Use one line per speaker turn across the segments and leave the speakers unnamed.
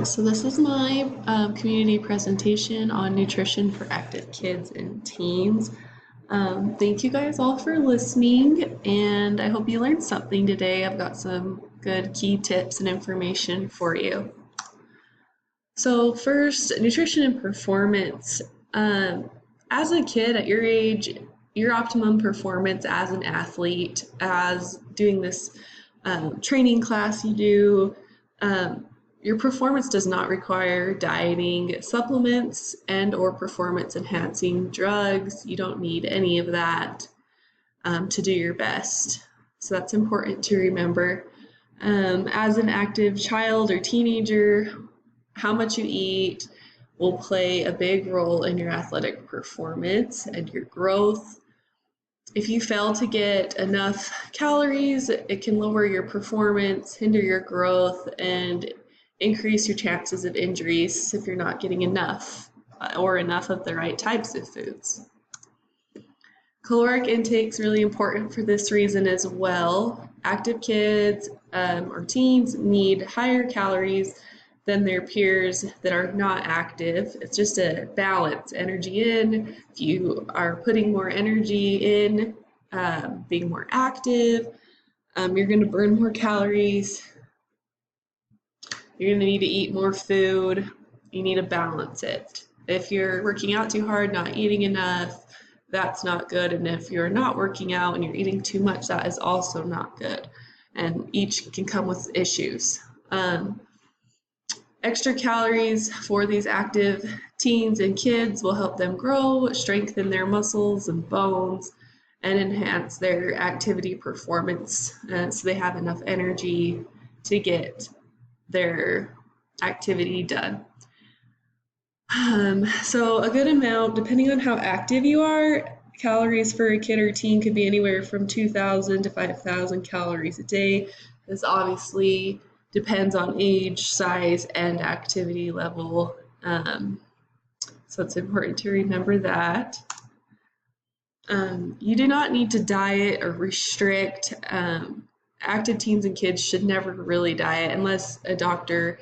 So this is my community presentation on nutrition for active kids and teens. Thank you guys all for listening, and I hope you learned something today. I've got some good key tips and information for you. So first, nutrition and performance. As a kid at your age, your optimum performance as an athlete, as doing this training class you do, your performance does not require dieting, supplements, and or performance enhancing drugs. You don't need any of that to do your best. So that's important to remember. As an active child or teenager, how much you eat will play a big role in your athletic performance and your growth. If you fail to get enough calories, it can lower your performance, hinder your growth, and increase your chances of injuries if you're not getting enough or enough of the right types of foods. Caloric intake is really important for this reason as well. Active kids or teens need higher calories than their peers that are not active. It's just a balance, energy in. If you are putting more energy in, being more active, you're going to burn more calories. You're going to need to eat more food. You need to balance it. If you're working out too hard, not eating enough, that's not good. And if you're not working out and you're eating too much, that is also not good. And each can come with issues. Extra calories for these active teens and kids will help them grow, strengthen their muscles and bones, and enhance their activity performance so they have enough energy to get their activity done. So a good amount, depending on how active you are, calories for a kid or teen could be anywhere from 2,000 to 5,000 calories a day. This obviously depends on age, size, and activity level. So it's important to remember that. You do not need to diet or restrict. Active teens and kids should never really diet unless a doctor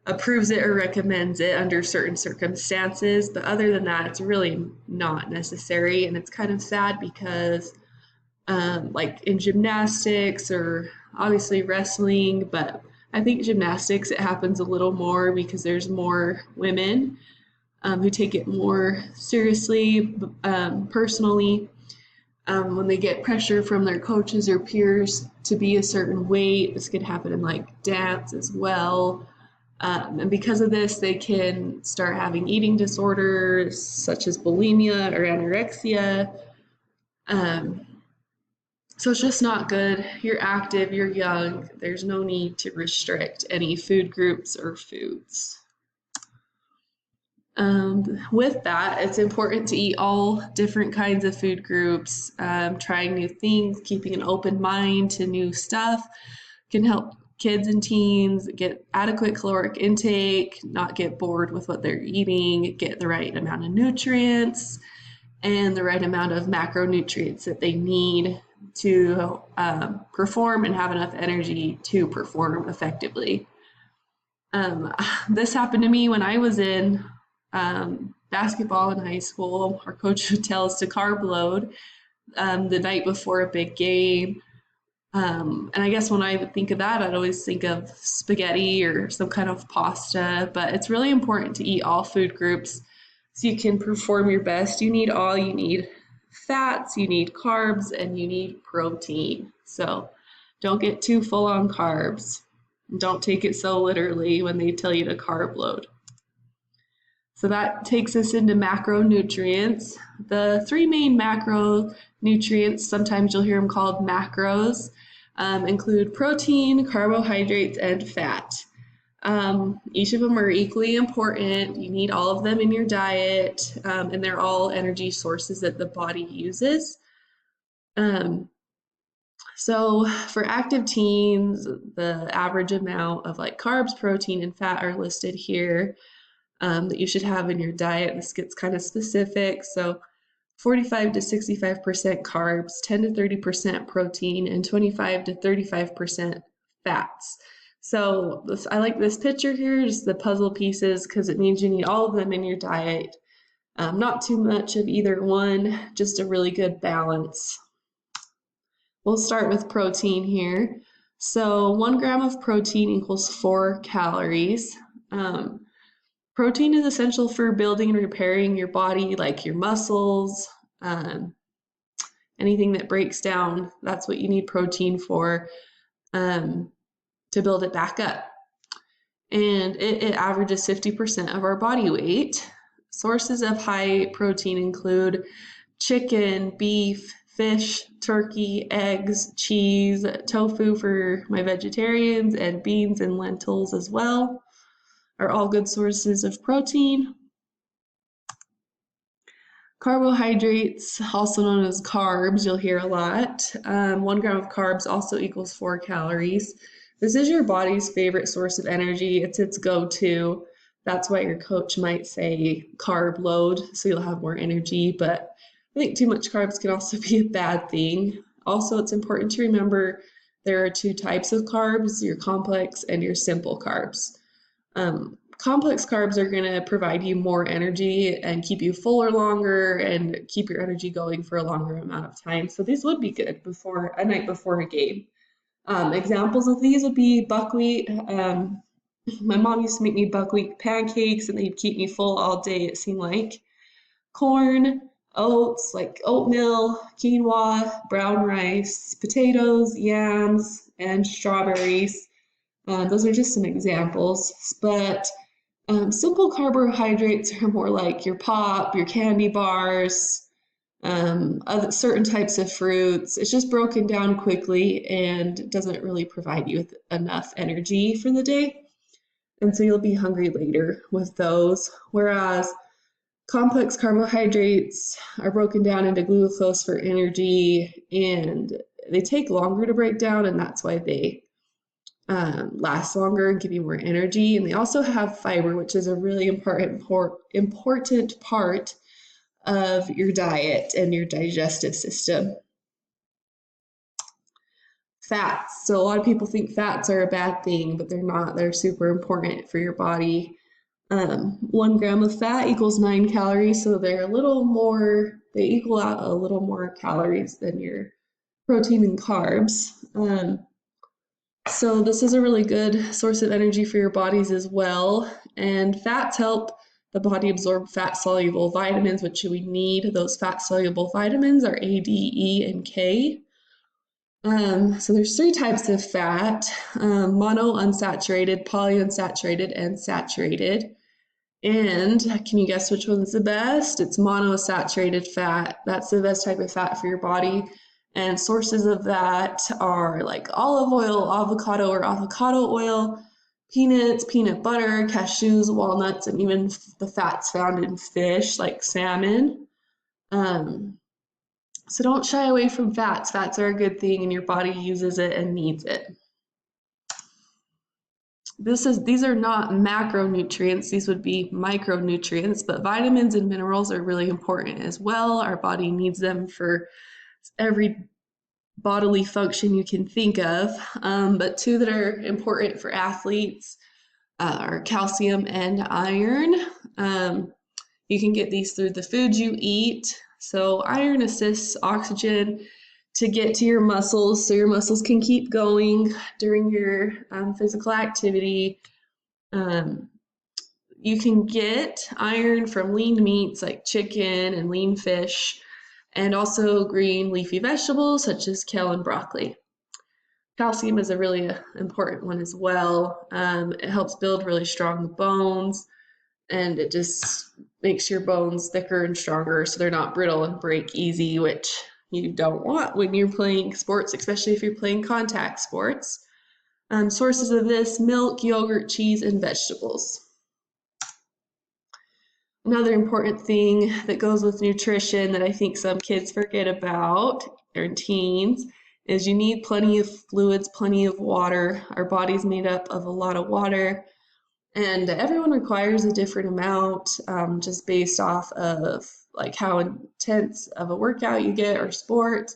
approves it or recommends it under certain circumstances. But other than that, it's really not necessary. And it's kind of sad because like in gymnastics or obviously wrestling, but I think gymnastics, it happens a little more because there's more women who take it more seriously personally. When they get pressure from their coaches or peers to be a certain weight, this could happen in like dance as well. And because of this, they can start having eating disorders such as bulimia or anorexia. So it's just not good. You're active, you're young. There's no need to restrict any food groups or foods. With that, it's important to eat all different kinds of food groups. Trying new things, keeping an open mind to new stuff can help kids and teens get adequate caloric intake, not get bored with what they're eating, get the right amount of nutrients and the right amount of macronutrients that they need to perform and have enough energy to perform effectively. This happened to me when I was in basketball in high school. Our coach would tell us to carb load the night before a big game. And I guess when I would think of that, I'd always think of spaghetti or some kind of pasta, but it's really important to eat all food groups so you can perform your best. You need all. You need fats, you need carbs, and you need protein. So don't get too full on carbs. Don't take it so literally when they tell you to carb load. So that takes us into macronutrients. The three main macronutrients, sometimes you'll hear them called macros, include protein, carbohydrates, and fat. Each of them are equally important. You need all of them in your diet, and they're all energy sources that the body uses. So for active teens, the average amount of like carbs, protein, and fat are listed here. That you should have in your diet. This gets kind of specific. So 45 to 65% carbs, 10 to 30% protein, and 25 to 35% fats. So I like this picture here, just the puzzle pieces, because it means you need all of them in your diet. Not too much of either one, just a really good balance. We'll start with protein here. So 1 gram of protein equals 4 calories. Protein is essential for building and repairing your body, like your muscles, um, anything that breaks down. That's what you need protein for, to build it back up. And it averages 50% of our body weight. Sources of high protein include chicken, beef, fish, turkey, eggs, cheese, tofu for my vegetarians, and beans and lentils as well are all good sources of protein. Carbohydrates, also known as carbs, you'll hear a lot. 1 gram of carbs also equals 4 calories. This is your body's favorite source of energy. It's its go-to. That's why your coach might say carb load, so you'll have more energy. But I think too much carbs can also be a bad thing. Also, it's important to remember there are 2 types of carbs, your complex and your simple carbs. Complex carbs are going to provide you more energy and keep you fuller longer and keep your energy going for a longer amount of time. So these would be good before a night before a game. Examples of these would be buckwheat. My mom used to make me buckwheat pancakes and they'd keep me full all day, it seemed like. Corn, oats, like oatmeal, quinoa, brown rice, potatoes, yams, and strawberries. Those are just some examples, but simple carbohydrates are more like your pop, your candy bars, other certain types of fruits. It's just broken down quickly and doesn't really provide you with enough energy for the day. And so you'll be hungry later with those. Whereas complex carbohydrates are broken down into glucose for energy and they take longer to break down, and that's why they last longer and give you more energy. And they also have fiber, which is a really important part of your diet and your digestive system. Fats. So a lot of people think fats are a bad thing, but they're not. They're super important for your body. 1 gram of fat equals 9 calories, so they're a little more, they equal out a little more calories than your protein and carbs. So this is a really good source of energy for your bodies as well. And fats help the body absorb fat-soluble vitamins, which we need. Those fat-soluble vitamins are A, D, E, and K. So there's 3 types of fat, mono, unsaturated, polyunsaturated, and saturated. And can you guess which one's the best? It's monosaturated fat. That's the best type of fat for your body. And sources of that are like olive oil, avocado or avocado oil, peanuts, peanut butter, cashews, walnuts, and even the fats found in fish like salmon. So don't shy away from fats. Fats are a good thing and your body uses it and needs it. These are not macronutrients, these would be micronutrients, but vitamins and minerals are really important as well. Our body needs them for every bodily function you can think of. But 2 that are important for athletes are calcium and iron. You can get these through the food you eat. So iron assists oxygen to get to your muscles so your muscles can keep going during your physical activity. You can get iron from lean meats like chicken and lean fish, and also green leafy vegetables such as kale and broccoli. Calcium is a really important one as well. It helps build really strong bones, and it just makes your bones thicker and stronger so they're not brittle and break easy, which you don't want when you're playing sports, especially if you're playing contact sports. Sources of this: milk, yogurt, cheese, and vegetables. Another important thing that goes with nutrition that I think some kids forget about, or teens, is you need plenty of fluids, plenty of water. Our body's made up of a lot of water, and everyone requires a different amount, just based off of like how intense of a workout you get or sport,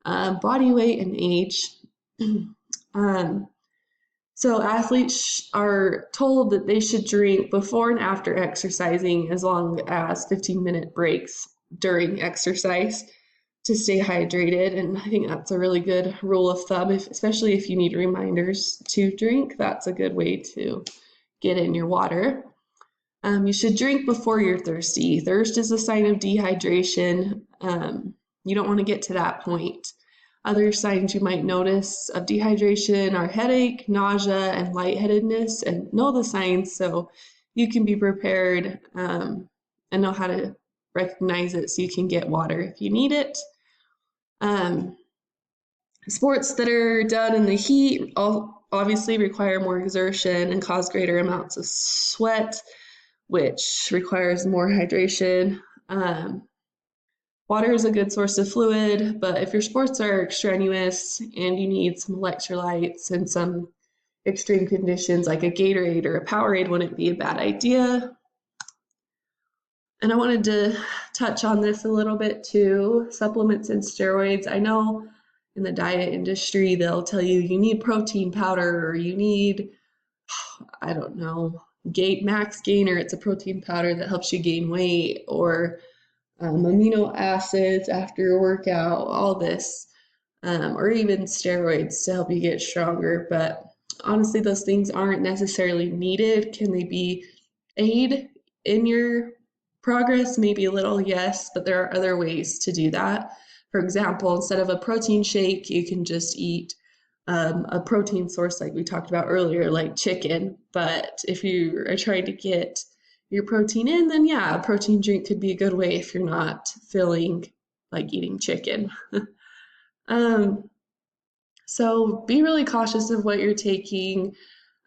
body weight, and age. So athletes are told that they should drink before and after exercising as long as 15-minute breaks during exercise to stay hydrated. And I think that's a really good rule of thumb, especially if you need reminders to drink. That's a good way to get in your water. You should drink before you're thirsty. Thirst is a sign of dehydration. You don't want to get to that point. Other signs you might notice of dehydration are headache, nausea, and lightheadedness, and know the signs so you can be prepared and know how to recognize it so you can get water if you need it. Sports that are done in the heat obviously require more exertion and cause greater amounts of sweat, which requires more hydration. Water is a good source of fluid, but if your sports are extraneous and you need some electrolytes and some extreme conditions like a Gatorade or a Powerade wouldn't be a bad idea. And I wanted to touch on this a little bit too, supplements and steroids. I know in the diet industry, they'll tell you you need protein powder or you need, I don't know, Max Gainer. It's a protein powder that helps you gain weight, or amino acids after your workout, all this, or even steroids to help you get stronger. But honestly, those things aren't necessarily needed. Can they be aid in your progress? Maybe a little, yes, but there are other ways to do that. For example, instead of a protein shake, you can just eat a protein source like we talked about earlier, like chicken. But if you are trying to get your protein in, then yeah, a protein drink could be a good way if you're not feeling like eating chicken. So be really cautious of what you're taking.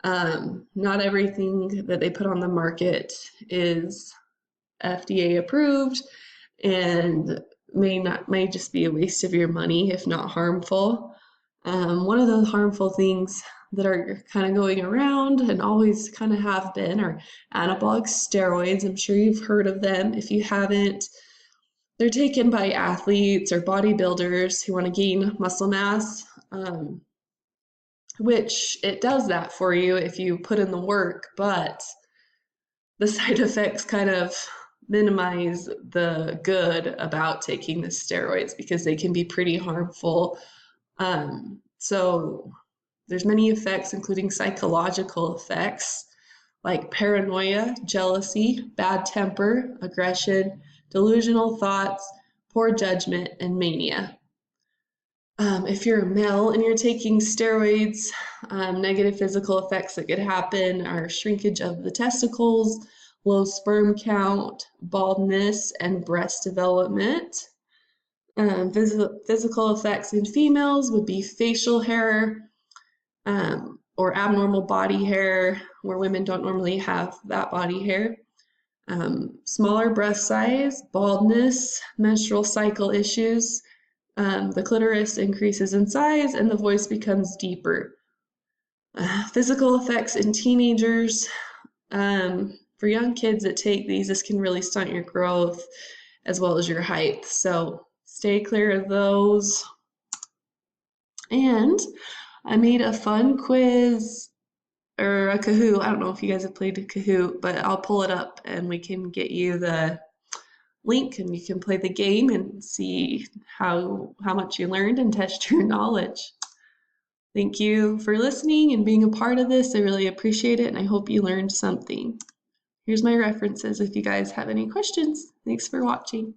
Not everything that they put on the market is FDA approved and may just be a waste of your money if not harmful. One of the harmful things that are kind of going around and always kind of have been are anabolic steroids. I'm sure you've heard of them. If you haven't, they're taken by athletes or bodybuilders who want to gain muscle mass, which it does that for you if you put in the work, but the side effects kind of minimize the good about taking the steroids because they can be pretty harmful. So there's many effects, including psychological effects like paranoia, jealousy, bad temper, aggression, delusional thoughts, poor judgment, and mania. If you're a male and you're taking steroids, negative physical effects that could happen are shrinkage of the testicles, low sperm count, baldness, and breast development. Physical effects in females would be facial hair or abnormal body hair, where women don't normally have that body hair. Smaller breast size, baldness, menstrual cycle issues, the clitoris increases in size, and the voice becomes deeper. Physical effects in teenagers. For young kids that take these, this can really stunt your growth as well as your height. So stay clear of those. And I made a fun quiz or a Kahoot. I don't know if you guys have played a Kahoot, but I'll pull it up and we can get you the link and you can play the game and see how much you learned and test your knowledge. Thank you for listening and being a part of this. I really appreciate it and I hope you learned something. Here's my references if you guys have any questions. Thanks for watching.